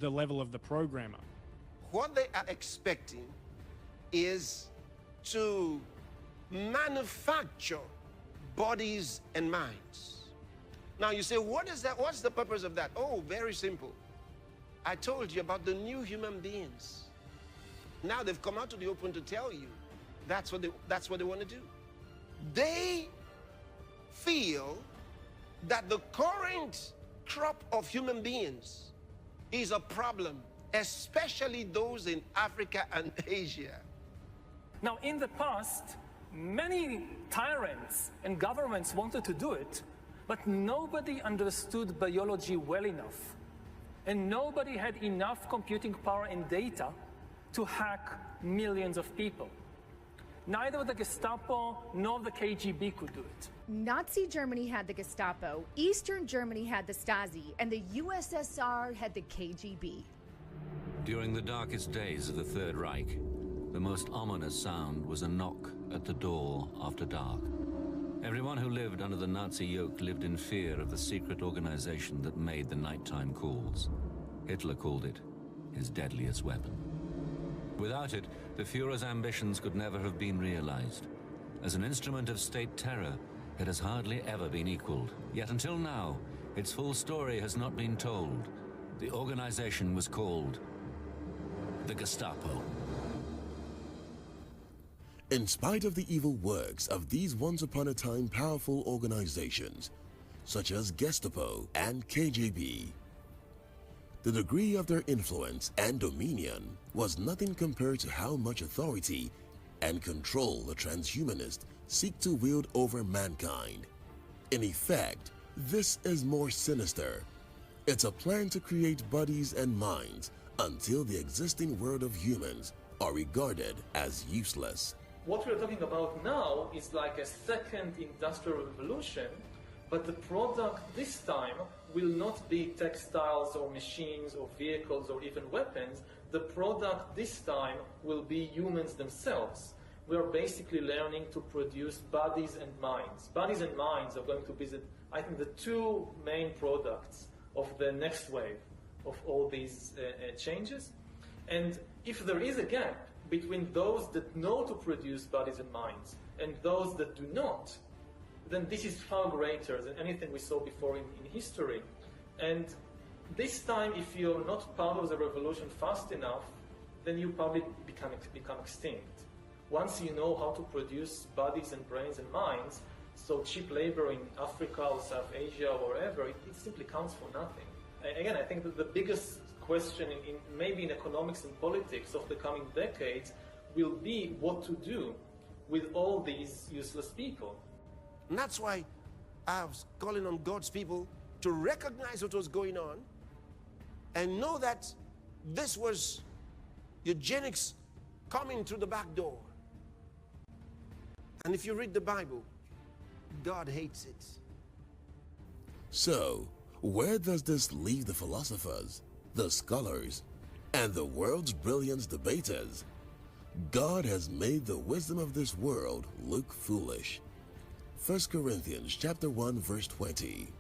the level of the programmer. What they are expecting is to manufacture bodies and minds. Now you say, what is that? What's the purpose of that? Oh, very simple. I told you about the new human beings. Now they've come out to the open to tell you that's what they want to do. They feel that the current crop of human beings is a problem, especially those in Africa and Asia. Now, in the past, many tyrants and governments wanted to do it, but nobody understood biology well enough. And nobody had enough computing power and data to hack millions of people. Neither the Gestapo nor the KGB could do it. Nazi Germany had the Gestapo, Eastern Germany had the Stasi, and the USSR had the KGB. During the darkest days of the Third Reich, the most ominous sound was a knock at the door after dark. Everyone who lived under the Nazi yoke lived in fear of the secret organization that made the nighttime calls. Hitler called it his deadliest weapon. Without it, the Führer's ambitions could never have been realized. As an instrument of state terror, it has hardly ever been equaled. Yet until now, its full story has not been told. The organization was called the Gestapo. In spite of the evil works of these once-upon-a-time powerful organizations, such as Gestapo and KGB, the degree of their influence and dominion was nothing compared to how much authority and control the transhumanists seek to wield over mankind. In effect, this is more sinister. It's a plan to create bodies and minds until the existing world of humans are regarded as useless. What we're talking about now is like a second industrial revolution, but the product this time will not be textiles or machines or vehicles or even weapons. The product this time will be humans themselves. We are basically learning to produce bodies and minds. Bodies and minds are going to be, I think, the two main products of the next wave of all these changes. And if there is a gap between those that know to produce bodies and minds and those that do not, then this is far greater than anything we saw before in history. And this time, if you're not part of the revolution fast enough, then you probably become extinct. Once you know how to produce bodies and brains and minds, so cheap labor in Africa or South Asia or wherever, it simply counts for nothing. And again, I think that the biggest question maybe in economics and politics of the coming decades will be what to do with all these useless people. And that's why I was calling on God's people to recognize what was going on and know that this was eugenics coming through the back door. And if you read the Bible, God hates it. So, where does this leave the philosophers, the scholars, and the world's brilliant debaters? God has made the wisdom of this world look foolish. 1 Corinthians chapter 1 verse 20.